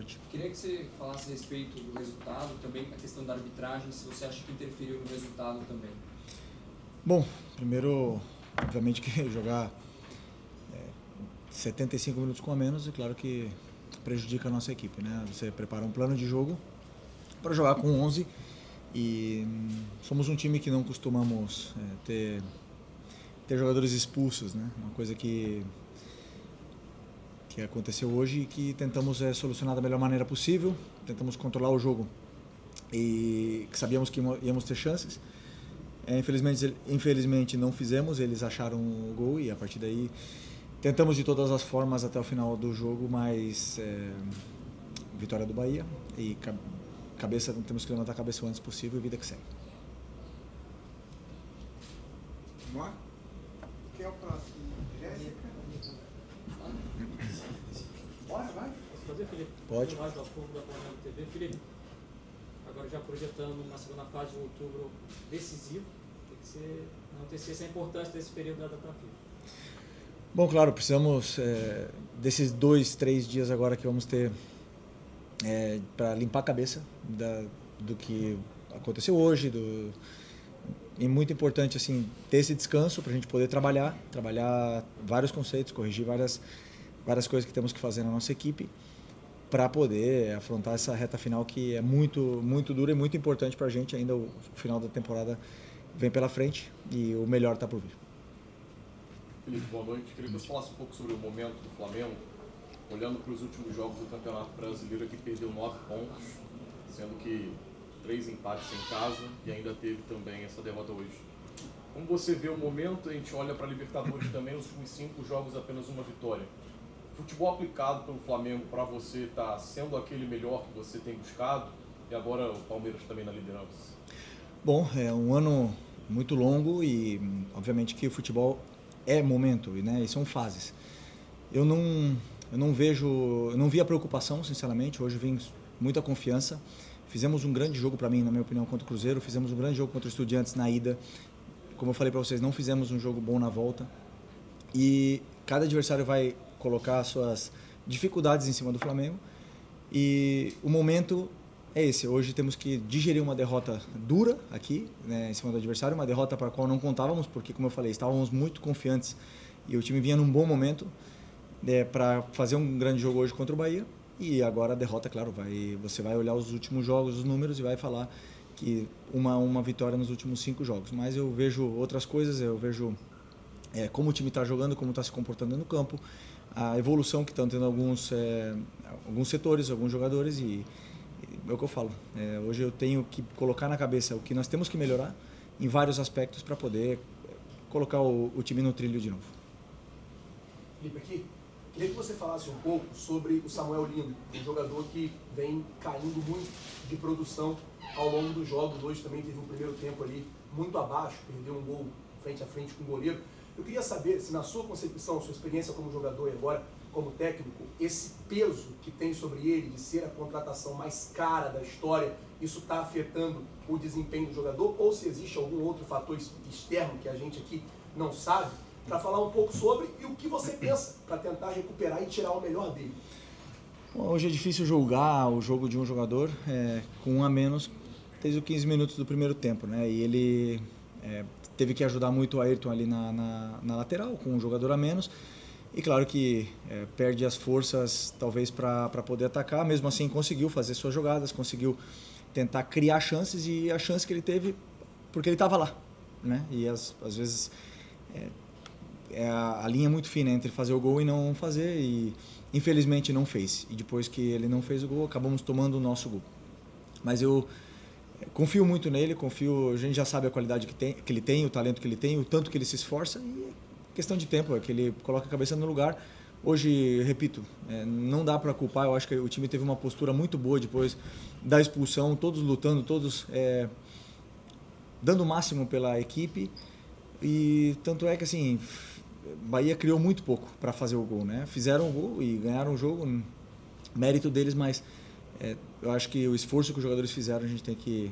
noite. Queria que você falasse a respeito do resultado, também a questão da arbitragem, se você acha que interferiu no resultado também. Bom, primeiro, obviamente que jogar 75 minutos com a menos, é claro que prejudica a nossa equipe, né? Você prepara um plano de jogo para jogar com 11 e somos um time que não costumamos ter jogadores expulsos, né? Uma coisa que aconteceu hoje e que tentamos solucionar da melhor maneira possível, tentamos controlar o jogo e que sabíamos que íamos ter chances. Infelizmente não fizemos, eles acharam o gol e a partir daí tentamos de todas as formas até o final do jogo, mas vitória do Bahia e temos que levantar a cabeça o antes possível e vida que segue. Vamos lá? Quem é o próximo? Jéssica? Bora, vai. Posso fazer, Felipe? Pode. Mais ao fundo da Flamengo TV. Felipe, agora já projetando uma segunda fase de outubro decisivo, tem que ser, não ter essa importância desse período da data FIFA. Bom, claro, precisamos desses 2-3 dias agora que vamos ter para limpar a cabeça do que aconteceu hoje, e muito importante assim ter esse descanso para a gente poder trabalhar vários conceitos, corrigir várias coisas que temos que fazer na nossa equipe para poder afrontar essa reta final que é muito, muito dura e muito importante para a gente. Ainda o final da temporada vem pela frente e o melhor está por vir. Felipe, boa noite. Queria que você falasse um pouco sobre o momento do Flamengo, olhando para os últimos jogos do Campeonato Brasileiro, que perdeu 9 pontos, sendo que 3 empates em casa e ainda teve também essa derrota hoje. Como você vê o momento, a gente olha para a Libertadores também, nos últimos 5 jogos apenas uma vitória. O futebol aplicado pelo Flamengo para você está sendo aquele melhor que você tem buscado? E agora o Palmeiras também na liderança. Bom, é um ano muito longo e obviamente que o futebol é momento, né? E são fases. Eu não vi a preocupação, sinceramente. Hoje eu vim muita confiança. Fizemos um grande jogo para mim, na minha opinião, contra o Cruzeiro. Fizemos um grande jogo contra o Estudiantes na ida. Como eu falei para vocês, não fizemos um jogo bom na volta. E cada adversário vai colocar suas dificuldades em cima do Flamengo. E o momento é esse. Hoje temos que digerir uma derrota dura aqui, né, em cima do adversário. Uma derrota para a qual não contávamos, porque, como eu falei, estávamos muito confiantes. E o time vinha num bom momento para fazer um grande jogo hoje contra o Bahia. E agora a derrota, claro, você vai olhar os últimos jogos, os números, e vai falar que uma vitória nos últimos 5 jogos. Mas eu vejo outras coisas, eu vejo como o time está jogando, como está se comportando no campo, a evolução que estão tendo alguns setores, alguns jogadores, e é o que eu falo. Hoje eu tenho que colocar na cabeça o que nós temos que melhorar em vários aspectos para poder colocar o time no trilho de novo. Felipe, aqui, queria que você falasse um pouco sobre o Samuel Lino, um jogador que vem caindo muito de produção ao longo dos jogos. Hoje também teve um primeiro tempo ali muito abaixo, perdeu um gol frente a frente com o goleiro. Eu queria saber se, na sua concepção, sua experiência como jogador e agora como técnico, esse peso que tem sobre ele de ser a contratação mais cara da história, isso está afetando o desempenho do jogador, ou se existe algum outro fator externo que a gente aqui não sabe, para falar um pouco sobre e o que você pensa para tentar recuperar e tirar o melhor dele. Bom, hoje é difícil julgar o jogo de um jogador com um a menos desde os 15 minutos do primeiro tempo, né? E ele teve que ajudar muito o Ayrton ali na lateral, com um jogador a menos. E claro que perde as forças talvez para poder atacar, mesmo assim conseguiu fazer suas jogadas, conseguiu tentar criar chances, e a chance que ele teve porque ele estava lá, né? E às vezes a linha é muito fina entre fazer o gol e não fazer, e infelizmente não fez. E depois que ele não fez o gol, acabamos tomando o nosso gol. Mas eu confio muito nele, a gente já sabe a qualidade que ele tem, o talento que ele tem, o tanto que ele se esforça, e questão de tempo, é que ele coloca a cabeça no lugar. Hoje, repito, não dá para culpar, eu acho que o time teve uma postura muito boa depois da expulsão, todos lutando, todos dando o máximo pela equipe, e tanto é que assim, Bahia criou muito pouco para fazer o gol, né? Fizeram o gol e ganharam o jogo, mérito deles, mas eu acho que o esforço que os jogadores fizeram a gente tem que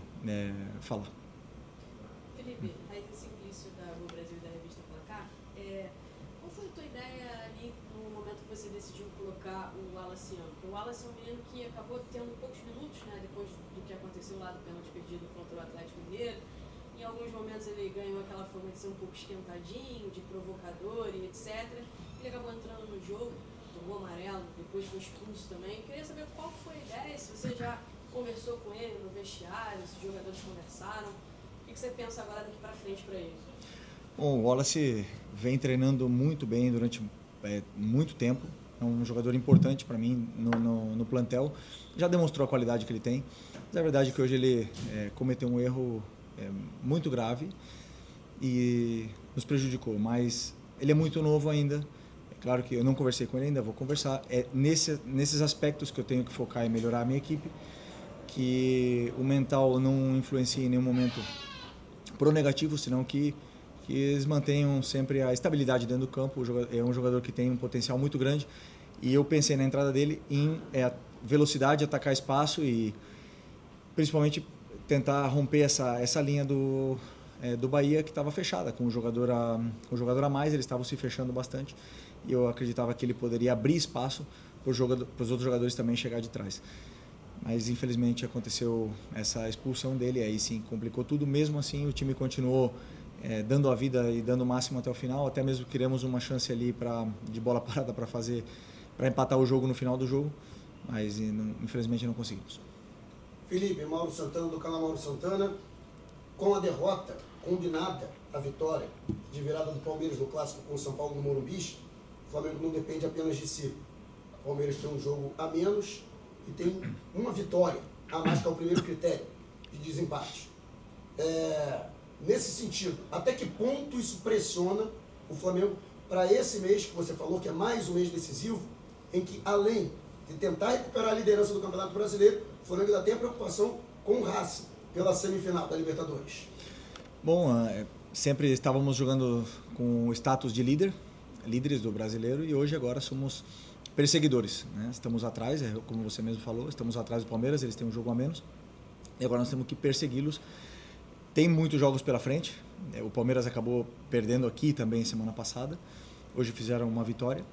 falar. Felipe, Raíssa Simplício da Rua Brasil e da revista Placar, qual foi a tua ideia ali no momento que você decidiu decidiu colocar o Wallace Young? O Wallace é um menino que acabou tendo poucos minutos, né, depois do que aconteceu lá do pênalti perdido contra o Atlético Mineiro. Em alguns momentos ele ganhou aquela fama de ser um pouco esquentadinho, de provocador e etc. Ele acabou entrando no jogo, tomou amarelo, depois foi expulso também. Eu queria saber qual foi a ideia, se você já conversou com ele no vestiário, se os jogadores conversaram. O que você pensa agora daqui para frente para ele? Bom, o Wallace vem treinando muito bem durante muito tempo. É um jogador importante para mim no plantel. Já demonstrou a qualidade que ele tem. Mas é verdade que hoje ele cometeu um erro muito grave e nos prejudicou. Mas ele é muito novo ainda. É claro que eu não conversei com ele ainda, vou conversar. É nesses aspectos que eu tenho que focar e melhorar a minha equipe, que o mental não influencia em nenhum momento pro negativo, senão que eles mantenham sempre a estabilidade dentro do campo. É um jogador que tem um potencial muito grande e eu pensei na entrada dele em velocidade, atacar espaço e principalmente tentar romper essa linha do Bahia que estava fechada, com o jogador a mais, eles estavam se fechando bastante e eu acreditava que ele poderia abrir espaço para os outros jogadores também chegar de trás. Mas infelizmente aconteceu essa expulsão dele, aí sim complicou tudo. Mesmo assim o time continuou dando a vida e dando o máximo até o final, até mesmo criamos uma chance ali de bola parada para empatar o jogo no final do jogo, mas infelizmente não conseguimos. Felipe, Mauro Santana do canal Mauro Santana. Com a derrota combinada, a vitória de virada do Palmeiras no clássico com o São Paulo no Morumbi, o Flamengo não depende apenas de si. O Palmeiras tem um jogo a menos e tem uma vitória a mais, que é o primeiro critério de desempate. Nesse sentido, até que ponto isso pressiona o Flamengo para esse mês que você falou, que é mais um mês decisivo, em que além de tentar recuperar a liderança do Campeonato Brasileiro, o Flamengo ainda tem a preocupação com o Racing pela semifinal da Libertadores? Bom, sempre estávamos jogando com o status de líderes do brasileiro, e hoje agora somos perseguidores, né? Estamos atrás, como você mesmo falou, estamos atrás do Palmeiras, eles têm um jogo a menos e agora nós temos que persegui-los. Tem muitos jogos pela frente, o Palmeiras acabou perdendo aqui também semana passada, hoje fizeram uma vitória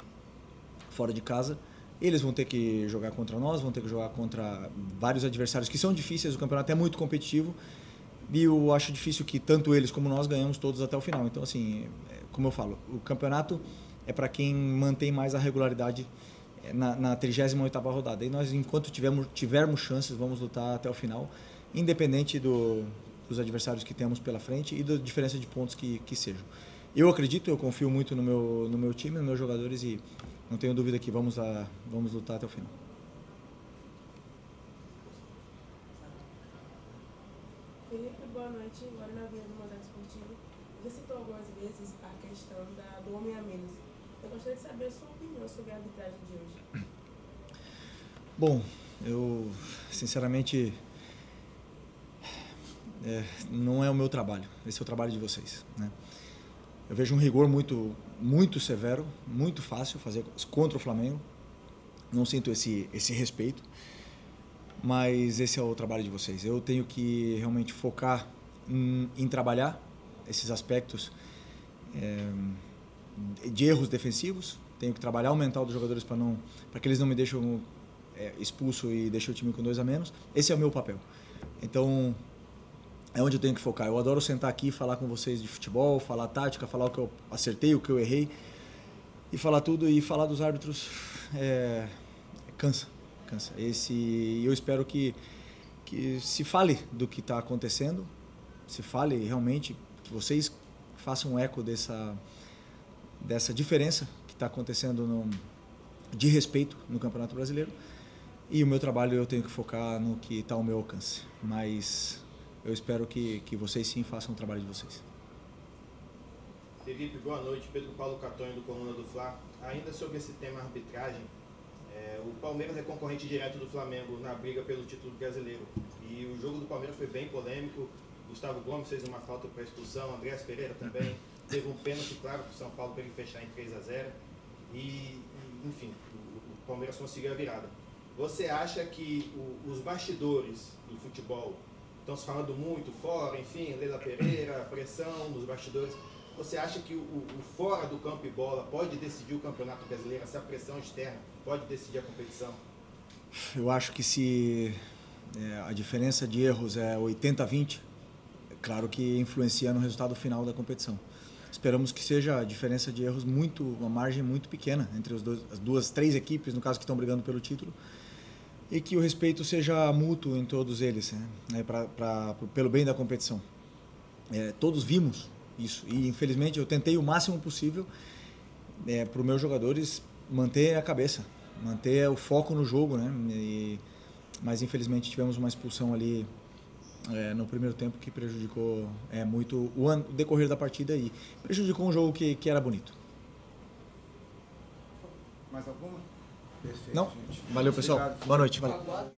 fora de casa. Eles vão ter que jogar contra nós, vão ter que jogar contra vários adversários que são difíceis, o campeonato é muito competitivo e eu acho difícil que tanto eles como nós ganhamos todos até o final. Então, assim, como eu falo, o campeonato é para quem mantém mais a regularidade na 38ª rodada. E nós, enquanto tivermos chances, vamos lutar até o final, independente dos adversários que temos pela frente e da diferença de pontos que sejam. Eu acredito, eu confio muito no meu time, nos meus jogadores e não tenho dúvida que vamos lutar até o final. Felipe, boa noite. Agora na Avenida do Mosaico Esportivo. Já citou algumas vezes a questão do homem a menos. Eu gostaria de saber a sua opinião sobre a arbitragem de hoje. Bom, eu sinceramente não é o meu trabalho. Esse é o trabalho de vocês, né? Eu vejo um rigor muito, muito severo, muito fácil fazer contra o Flamengo. Não sinto esse respeito, mas esse é o trabalho de vocês. Eu tenho que realmente focar em trabalhar esses aspectos de erros defensivos. Tenho que trabalhar o mental dos jogadores para que eles não me deixem expulso e deixem o time com 2 a menos. Esse é o meu papel. Então, é onde eu tenho que focar. Eu adoro sentar aqui e falar com vocês de futebol, falar tática, falar o que eu acertei, o que eu errei, e falar tudo, e falar dos árbitros cansa. Eu espero que se fale do que está acontecendo, se fale realmente, que vocês façam um eco dessa diferença que está acontecendo de respeito no Campeonato Brasileiro. E o meu trabalho eu tenho que focar no que está ao meu alcance. Mas eu espero que vocês sim façam o trabalho de vocês. Felipe, boa noite. Pedro Paulo Catonho, do Coluna do Fla. Ainda sobre esse tema arbitragem, o Palmeiras é concorrente direto do Flamengo na briga pelo título brasileiro. E o jogo do Palmeiras foi bem polêmico. Gustavo Gomes fez uma falta para expulsão, Andrés Pereira também. Teve um pênalti claro para o São Paulo para ele fechar em 3 a 0. E enfim, o Palmeiras conseguiu a virada. Você acha que os bastidores do futebol estão se falando muito fora, enfim, Leila Pereira, pressão nos bastidores? Você acha que o fora do campo e bola pode decidir o Campeonato Brasileiro, essa pressão externa pode decidir a competição? Eu acho que se a diferença de erros é 80-20, é claro que influencia no resultado final da competição. Esperamos que seja a diferença de erros uma margem muito pequena entre as três equipes, no caso que estão brigando pelo título, e que o respeito seja mútuo em todos eles, né, pelo bem da competição. Todos vimos isso e, infelizmente, eu tentei o máximo possível para os meus jogadores manter a cabeça, manter o foco no jogo, né? Mas, infelizmente, tivemos uma expulsão ali no primeiro tempo que prejudicou muito o decorrer da partida e prejudicou um jogo que era bonito. Mais alguma? Perfeito, Não? gente. Valeu, pessoal. Obrigado. Boa noite. Valeu.